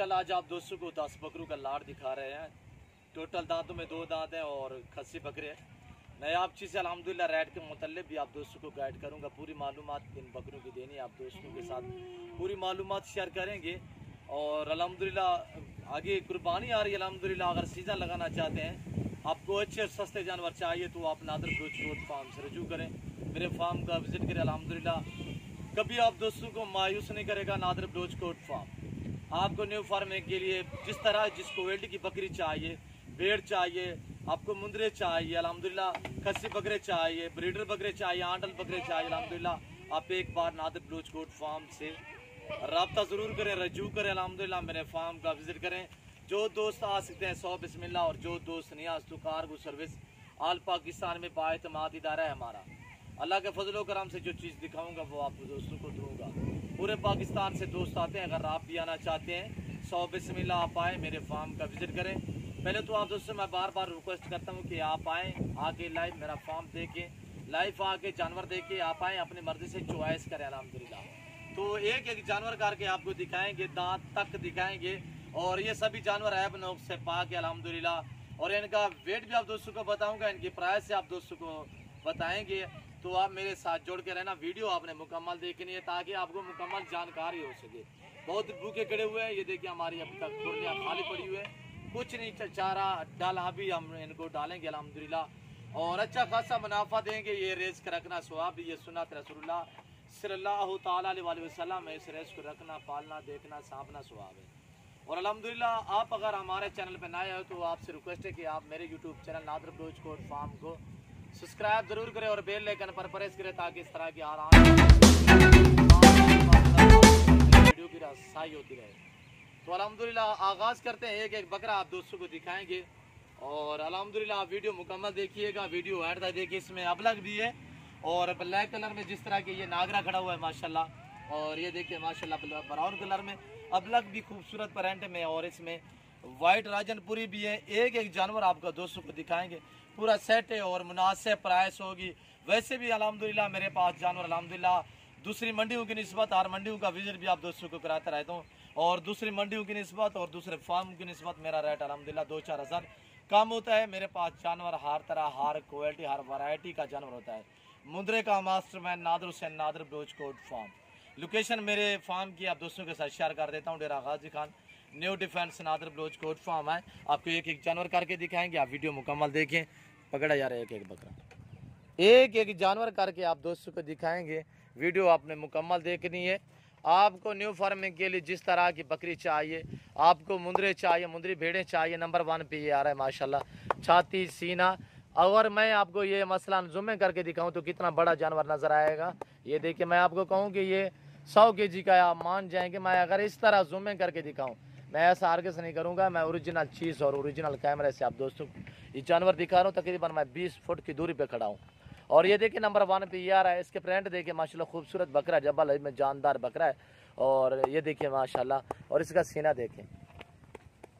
अल्हम्दुलिल्लाह आज आप दोस्तों को 10 बकरों का लाड़ दिखा रहे हैं। टोटल दांतों में 2 दांत हैं और खस्सी बकरे हैं। मैं आप चीज़ अल्हम्दुलिल्लाह रेट के मुतल्लिक़ भी आप दोस्तों को गाइड करूंगा। पूरी मालूमात इन बकरों की देनी है, आप दोस्तों के साथ पूरी मालूमात शेयर करेंगे। और अल्हम्दुलिल्लाह आगे कुर्बानी आ रही है। अल्हम्दुलिल्लाह अगर सीज़न लगाना चाहते हैं, आपको अच्छे सस्ते जानवर चाहिए तो आप नादर ब्रोच रोड फार्म से रजू करें, मेरे फार्म का विज़िट करें। अल्हम्दुलिल्लाह कभी आप दोस्तों को मायूस नहीं करेगा नादर ब्रोच कोट फार्म। आपको न्यू फार्मिंग के लिए जिस तरह जिस क्वालिटी की बकरी चाहिए, भेड़ चाहिए, आपको मुंदरे चाहिए, अल्हम्दुलिल्लाह खस्सी बकरे चाहिए, ब्रीडर बकरे चाहिए, आंडल बकरे चाहिए, अल्हम्दुलिल्लाह आप एक बार नादर ब्रोच कोट फार्म से रब्ता ज़रूर करें, रजू करें। अल्हम्दुलिल्लाह मेरे फार्म का विज़िट करें। जो दोस्त आ सकते हैं 100 बिस्मिल्लाह, और जो दोस्त नहीं आ सकते कार्गो सर्विस आल पाकिस्तान में बाएतमाद इदारा है हमारा। अल्लाह के फजलो करम से जो चीज़ दिखाऊंगा वो आप दोस्तों को दूंगा। पूरे पाकिस्तान से दोस्त आते हैं, अगर आप भी आना चाहते हैं 100 बिस्मिल्लाह आप आए, मेरे फार्म का विज़िट करें। पहले तो आप दोस्तों मैं बार बार रिक्वेस्ट करता हूँ कि आप आएँ, आके लाइव मेरा फार्म देखें, लाइव आके जानवर देखें, आप आएँ अपनी मर्ज़ी से चॉइस करें। अल्हम्दुलिल्लाह तो एक एक जानवर करके आपको दिखाएंगे, दांत तक दिखाएंगे, और ये सभी जानवर ऐब नोक से पाक है अल्हम्दुलिल्लाह। और इनका वेट भी आप दोस्तों को बताऊंगा, इनकी प्राइस से आप दोस्तों को बताएंगे। तो आप मेरे साथ जोड़ के रहना, वीडियो आपने मुकम्मल देखनी है ताकि आपको मुकम्मल जानकारी हो सके। बहुत भूखे खड़े हुए हैं, ये देखिए हमारी अब तक खुरलियाँ खाली पड़ी हुई है, कुछ नहीं चारा डाला भी हम इनको डालेंगे अल्हम्दुलिल्लाह, और अच्छा खासा मुनाफा देंगे। ये रेस का रखना स्वाब भी, ये सुन्नत रसूलुल्लाह सल्लल्लाहु तआला अलैहि वसल्लम है, इस रेस को रखना, पालना, देखना, सांभना स्वाब है। और अल्हम्दुलिल्लाह आप अगर हमारे चैनल पर नए हो तो आपसे रिक्वेस्ट है कि आप मेरे YouTube channel Nadir broach Kot farm को सब्सक्राइब जरूर करें और बेल आइकन पर प्रेस करें ताकि इस तरह की वीडियो की रसाई होती रहे। तो अल्हम्दुलिल्लाह आगाज़ करते हैं, एक एक बकरा आप दोस्तों को दिखाएंगे। और अल्हम्दुलिल्लाह वीडियो मुकम्मल देखिएगा, वीडियो एंड तक देखिए। इसमें अबलग भी है और ब्लैक कलर में जिस तरह के ये नागरा खड़ा हुआ है माशाल्लाह, और ये देखिए माशाल्लाह ब्राउन कलर में अबलग भी खूबसूरत पैरेंट में, और इसमें वाइट राजनपुरी भी है। एक एक जानवर आपको दोस्तों को दिखाएंगे, पूरा सेट है और मुनासिब प्राइस होगी। वैसे भी अल्हम्दुलिल्लाह मेरे पास जानवर अल्हम्दुलिल्लाह दूसरी मंडियों की निस्बत, हर मंडियों का विजिट भी आप दोस्तों को कराता रहता हूँ, और दूसरी मंडियों की निस्बत और दूसरे फार्म की निस्बत मेरा रेट अल्हम्दुलिल्लाह 2-4 हज़ार कम होता है। मेरे पास जानवर हर तरह, हर क्वालिटी, हर वैरायटी का जानवर होता है। मुंद्रे का मास्टरमैन Nadir Hussain, Nadir broach Kot farm. Location मेरे फार्म की आप दोस्तों के साथ शेयर कर देता हूँ, Dera Ghazi Khan, new defence, Nadir broach Kot farm है। आपको एक एक जानवर करके दिखाएंगे, आप वीडियो मुकम्मल देखें। पकड़ा जा रहा है एक एक बकरा, एक एक जानवर करके आप दोस्तों को दिखाएंगे, वीडियो आपने मुकम्मल देखनी है। आपको न्यू फार्मिंग के लिए जिस तरह की बकरी चाहिए, आपको मुंदरे चाहिए, मुंदरी भेड़ें चाहिए, नंबर 1 पे ये आ रहा है माशाल्लाह, छाती, सीना। अगर मैं आपको ये मसलन जुम्मे करके दिखाऊं तो कितना बड़ा जानवर नज़र आएगा। ये देखिए मैं आपको कहूँ कि ये 100 kg का, आप मान जाएंगे। मैं अगर इस तरह जुम्मे करके दिखाऊं, मैं ऐसा आर्गस नहीं करूंगा, मैं ओरिजिनल चीज़ और ओरिजिनल कैमरे से आप दोस्तों को ये जानवर दिखा रहा हूँ। तकरीबन मैं 20 फुट की दूरी पे खड़ा हूँ। और ये देखिए नंबर 1 पे ये आ रहा है। इसके प्रिंट देखिए माशाल्लाह खूबसूरत बकरा, जबल में जानदार बकरा है। और ये देखिए माशाल्लाह, और इसका सीना देखें,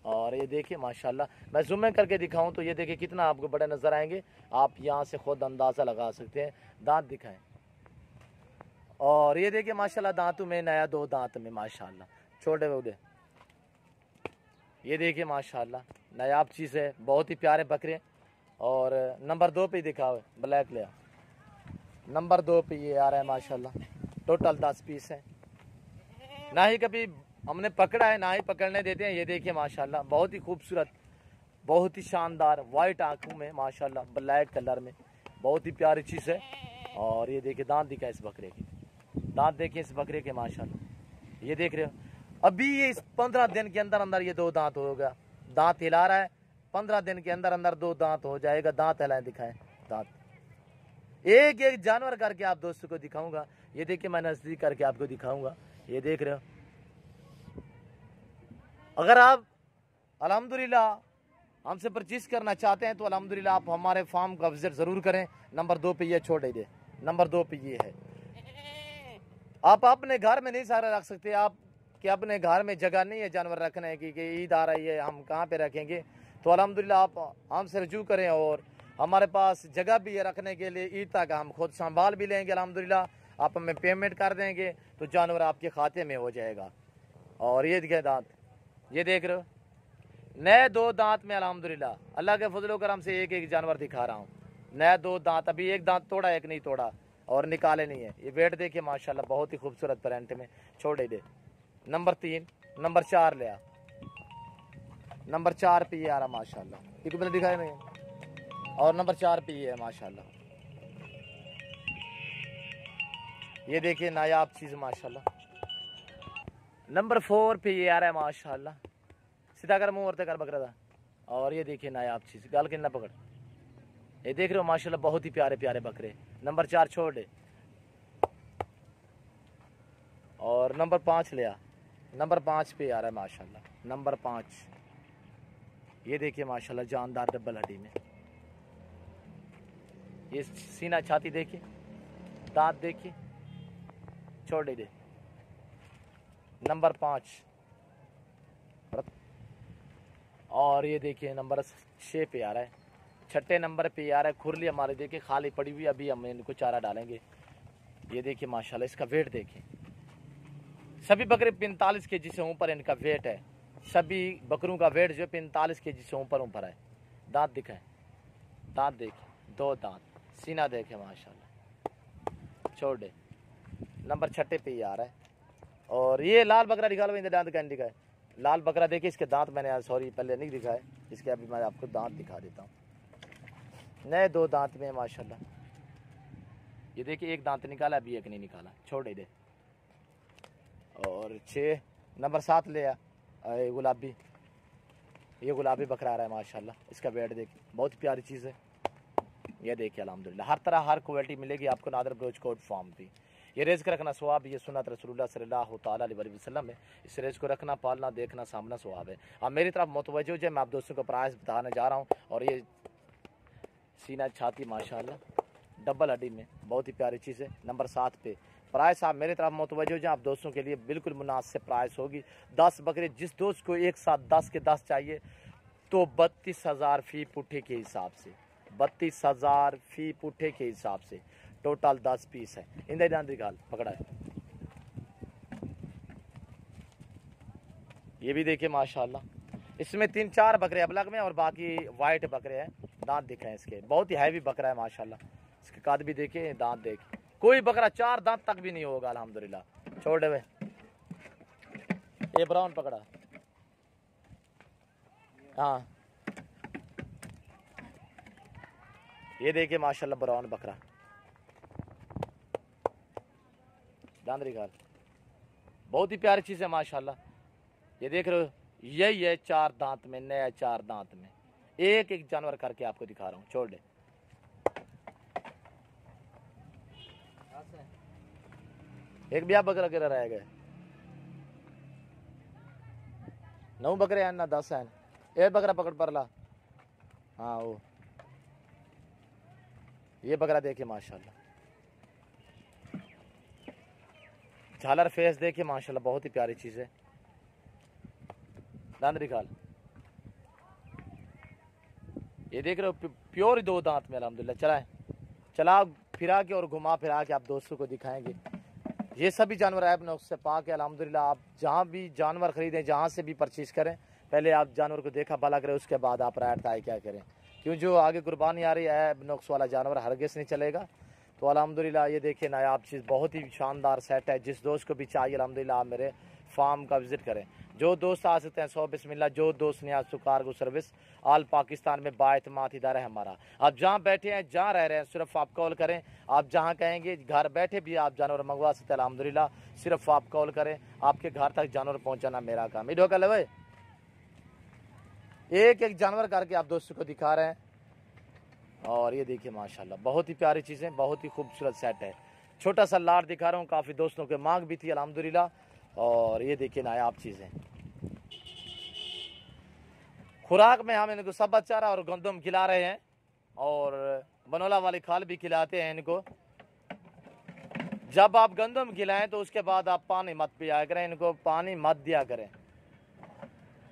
और ये देखिए माशाल्लाह। मैं जुम्मे करके दिखाऊं तो ये देखिए कितना आपको बड़े नज़र आएंगे, आप यहाँ से खुद अंदाज़ा लगा सकते हैं। दांत दिखाएं, और ये देखिए माशाल्लाह दांतों में नया 2 दांत में माशाल्लाह छोटे बड़े। ये देखिए माशाल्लाह नायाब चीज़ है, बहुत ही प्यारे बकरे। और नंबर 2 पे दिखा हुआ है ब्लैक लेयर, नंबर 2 पे ये आ रहा है माशाल्लाह। टोटल 10 पीस है, ना ही कभी हमने पकड़ा है ना ही पकड़ने देते हैं। ये देखिए माशाल्लाह बहुत ही खूबसूरत, बहुत ही शानदार, वाइट आंखों में माशाल्लाह, ब्लैक कलर में, बहुत ही प्यारी चीज़ है। और ये देखिए दांत दिखा इस बकरे के, दांत देखिए इस बकरे के माशाल्लाह। ये देख रहे हो, अभी ये इस 15 दिन के अंदर अंदर ये 2 दांत होगा। दांत हिला रहा है, 15 दिन के अंदर अंदर 2 दांत हो जाएगा। दांत हिलाए दिखाएं, दांत एक एक जानवर करके आप दोस्तों को दिखाऊंगा। ये देखिए मैं नजदीक करके आपको दिखाऊंगा, ये देख रहे हो। अगर आप अल्हम्दुलिल्लाह हमसे परचेज करना चाहते हैं तो अल्हम्दुलिल्लाह आप हमारे फार्म का विजिट ज़रूर करें। नंबर 2 पे ये छोड़ दे, नंबर 2 पे ये है। आप अपने घर में नहीं सारा रख सकते, आप कि अपने घर में जगह नहीं है जानवर रखने की, कि ईद आ रही है हम कहाँ पे रखेंगे, तो अल्हम्दुलिल्लाह आप हमसे रजू करें। और हमारे पास जगह भी है रखने के लिए, ईद तक हम खुद संभाल भी लेंगे अल्हम्दुलिल्लाह। आप हमें पेमेंट कर देंगे तो जानवर आपके खाते में हो जाएगा। और ये दिखे दांत, ये देख रहे हो, नए 2 दांत में अल्हम्दुलिल्लाह अल्लाह के फजलो करम से एक एक जानवर दिखा रहा हूँ। नए 2 दांत, अभी एक दांत तोड़ा एक नहीं तोड़ा और निकाले नहीं है। ये वेट देखिए माशाल्लाह बहुत ही खूबसूरत प्रिंट में छोड़े दे। नंबर 3, नंबर 4 ले आ, नंबर 4 पे ये आ रहा माशाल्लाह, एक मैंने दिखाया नहीं और नंबर 4 पे ये है माशाल्लाह। ये देखिए नायाब चीज़ माशाल्लाह। नंबर 4 पे ये आ रहा है माशाल्लाह, सीधा कर मुँह और कर बकरा था। और ये देखिए नायाब चीज़, गाल के ना पकड़, ये देख रहे हो माशाल्लाह बहुत ही प्यारे प्यारे बकरे। नंबर 4 छोड़ दे और नंबर 5 ले आ, नंबर 5 पे आ रहा है माशाल्लाह। नंबर 5 ये देखिए माशाल्लाह जानदार डबल हड्डी में, ये सीना छाती देखिए, दांत देखिए, छोड़ दे। नंबर 5 और ये देखिए नंबर 6 पे आ रहा है, छठे नंबर पे आ रहा है। खुरली हमारे देखिए खाली पड़ी हुई, अभी हम इनको चारा डालेंगे। ये देखिए माशाल्लाह इसका वेट देखिए, सभी बकरे 45 केजी से ऊपर इनका वेट है। सभी बकरों का वेट जो 45 केजी से ऊपर है। दांत दिखाएं, दांत देखिए 2 दांत, सीना देखे माशाल्लाह, छोड़ दे। नंबर 6 पे ही आ रहा है। और ये लाल बकरा दिखा लो, दांत कैन दिखाए, लाल बकरा देखिए, इसके दांत मैंने सॉरी पहले नहीं दिखाए, इसके अभी मैं आपको दांत दिखा देता हूँ। नए 2 दांत में माशाल्लाह, ये देखिए एक दांत निकाला, अभी एक नहीं निकाला, छोड़ दे। और 6 नंबर 7 ले आ, गुलाबी, ये गुलाबी बकरा आ रहा है माशाल्लाह, इसका वेट देखिए बहुत प्यारी चीज़ है। ये देखिए अल्हम्दुलिल्लाह हर तरह हर क्वालिटी मिलेगी आपको नादर ब्रोच कोट फार्म भी। ये रेज़ का रखना स्वाब, ये सुन्नत रसूलुल्लाह सल्लल्लाहु तआला अलैहि वसल्लम है। इस रेज़ को रखना, पालना, देखना, सामना स्वाब है। अब मेरी तरफ मुतवज्जो जो मैं आप दोस्तों को प्राइस बताने जा रहा हूँ। और ये सीना छाती माशाल्लाह डबल हड्डी में बहुत ही प्यारी चीज़ है। नंबर 7 पे प्राइस आप मेरी तरफ मुतवज्जो जो आप दोस्तों के लिए बिल्कुल मुनासिब प्राइस होगी। 10 बकरे जिस दोस्त को एक साथ 10 के 10 चाहिए तो 32,000 फी पुट्ठे के हिसाब से, 32,000 फी पुट्ठे के हिसाब से टोटल 10 पीस है। इंदे दान निकाल पकड़ा है, ये भी देखिए माशाल्लाह, इसमें 3-4 बकरे अबलग में और बाकी वाइट बकरे हैं। दांत दिखे इसके, बहुत ही हैवी बकरा है माशाल्लाह। इसके काद भी देखिए, दांत देखिए, कोई बकरा 4 दांत तक भी नहीं होगा अल्हम्दुलिल्लाह। छोड़ दे, ये ब्राउन पकड़ा, हाँ ये देखिए माशाल्लाह ब्राउन बकरा, दांत निकाल, बहुत ही प्यारी चीज़ है माशाल्लाह। ये देख रहे हो, यही है 4 दांत में, नया 4 दांत में, एक एक जानवर करके आपको दिखा रहा हूँ। छोड़ दे, एक ब्याह बकरा गिरा रह गए, 9 बकरे हैं ना 10 हैं। एक बकरा पकड़ परला, हाँ वो ये बकरा देखिए माशाल्लाह, झालर फेस देखिए माशाल्लाह, बहुत ही प्यारी चीज़ है। दांत निकाल, ये देख रहे हो प्योर 2 दांत में अल्हम्दुलिल्लाह। चला फिरा के और घुमा फिरा के आप दोस्तों को दिखाएंगे। ये सभी जानवर ऐप नुक्स से पाक है अल्हम्दुलिल्लाह। आप जहाँ भी जानवर खरीदें, जहाँ से भी परचेज करें, पहले आप जानवर को देखा भला करें, उसके बाद आप राय तय क्या करें, क्यों जो आगे कुर्बानी आ रही है ऐप नुक्स वाला जानवर हरगिज़ नहीं चलेगा। तो अल्हम्दुलिल्लाह ये देखिए नायाब चीज़, बहुत ही शानदार सेट है। जिस दोस्त को भी चाहिए अल्हम्दुलिल्लाह आप मेरे फार्म का विज़िट करें। जो दोस्त आ सकते हैं 100 बिस्मिल्लाह, जो दोस्त नहीं आ सकते कार्गो सर्विस आल पाकिस्तान में बाएतमाद इदारा है हमारा। आप जहाँ बैठे हैं, जहाँ रह रहे हैं, सिर्फ आप कॉल करें। आप जहाँ कहेंगे घर बैठे भी आप जानवर मंगवा सकते हैं अल्हम्दुलिल्लाह। सिर्फ आप कॉल करें, आपके घर तक जानवर पहुँचाना मेरा काम। इधो कल भाई एक एक जानवर करके आप दोस्तों को दिखा रहे हैं। और ये देखिए माशाल्लाह बहुत ही प्यारी चीज़ें, बहुत ही खूबसूरत सेट है। छोटा सा लाट दिखा रहा हूँ, काफ़ी दोस्तों के मांग भी थी अल्हम्दुलिल्लाह। और ये देखिए नायाब चीज़ें, खुराक में हम इनको सब चारा और गंदम खिला रहे हैं और बनोला वाली खाल भी खिलाते हैं इनको। जब आप गंदम खिलाएं तो उसके बाद आप पानी मत पिया करें, इनको पानी मत दिया करें।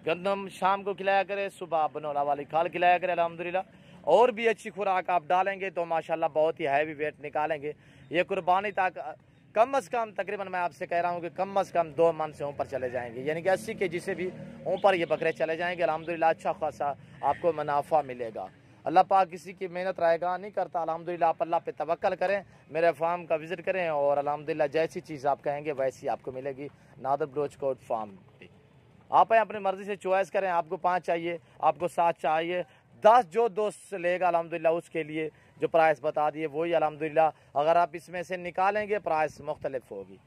गंदम शाम को खिलाया करें, सुबह बनोला वाली खाल खिलाया करें अल्हम्दुलिल्लाह। और भी अच्छी खुराक आप डालेंगे तो माशाल्लाह बहुत ही हैवी वेट निकालेंगे। ये कुर्बानी तक कम अज़ कम तकरीबन मैं आपसे कह रहा हूँ कि कम अज़ कम 2 मन से ऊपर चले जाएंगे, यानी कि 80 केजी से भी ऊपर ये बकरे चले जाएंगे। अल्हम्दुलिल्लाह अच्छा खासा आपको मुनाफा मिलेगा। अल्लाह पाक किसी की मेहनत रायगा नहीं करता। अल्हम्दुलिल्लाह आप अल्लाह पे तवक्कल करें, मेरे फार्म का विज़िट करें और अल्हम्दुलिल्लाह जैसी चीज़ आप कहेंगे वैसी आपको मिलेगी नादिर बलोच कोट फार्म पे। आप अपनी मर्ज़ी से चॉइस करें, आपको 5 चाहिए, आपको 7 चाहिए, 10 जो दोस्त लेगा अल्हम्दुलिल्लाह उसके लिए जो प्राइस बता दिए वही अल्हम्दुलिल्लाह। अगर आप इसमें से निकालेंगे प्राइस मुख्तलिफ होगी।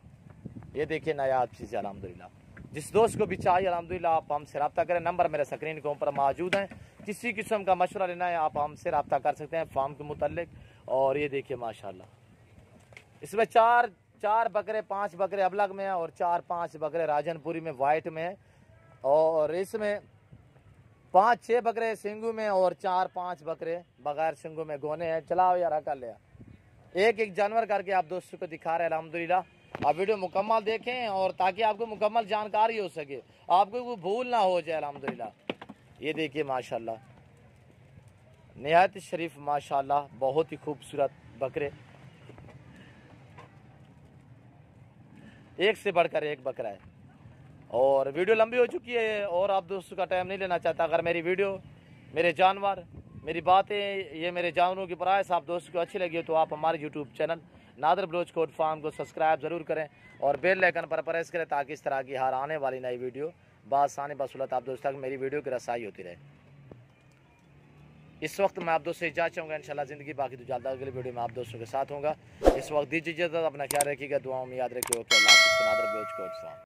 ये देखिए नायाब चीज़ है अल्हम्दुलिल्लाह। जिस दोस्त को भी चाहिए अल्हम्दुलिल्लाह आप हमसे रब्ता करें, नंबर मेरे स्क्रीन के ऊपर मौजूद हैं। किसी किस्म का मशवरा लेना है आप हमसे रब्ता कर सकते हैं फार्म के मुतल्लिक। और ये देखिए माशाल्लाह इसमें 4 बकरे 5 बकरे अबलग में हैं और 4-5 बकरे राजनपुरी में वाइट में हैं और इसमें 5-6 बकरे सिंगू में और 4-5 बकरे बगैर सिंगू में गोने हैं। चलाओ यार कर लिया, एक एक जानवर करके आप दोस्तों को दिखा रहे हैं अल्हम्दुलिल्लाह। आप वीडियो मुकम्मल देखें और ताकि आपको मुकम्मल जानकारी हो सके, आपको कोई भूल ना हो जाए अल्हम्दुलिल्लाह। ये देखिए माशाल्लाह निहायत शरीफ माशाल्लाह, बहुत ही खूबसूरत बकरे, एक से बढ़कर एक बकरा है। और वीडियो लंबी हो चुकी है और आप दोस्तों का टाइम नहीं लेना चाहता। अगर मेरी वीडियो, मेरे जानवर, मेरी बातें, ये मेरे जानवरों की प्राइस आप दोस्तों को अच्छी लगी तो आप हमारे YouTube channel Nadir Baloch Kot farm को सब्सक्राइब ज़रूर करें और बेल आइकन पर प्रेस करें ताकि इस तरह की हर आने वाली नई वीडियो बासानी बसूलत आप दोस्तों तक मेरी वीडियो की रसाई होती रहे। इस वक्त मैं आप दोस्तों से इजाज़त चाहूँगा, इंशाल्लाह ज़िंदगी बाकी तो जल्द अगली वीडियो में आप दोस्तों के साथ होगा। इस वक्त दीजिए इजाज़त, अपना ख्याल रखिएगा, दुआओं में याद रखिए। ओके, अल्लाह हाफ़िज़। नादिर बलोच कोट फार्म।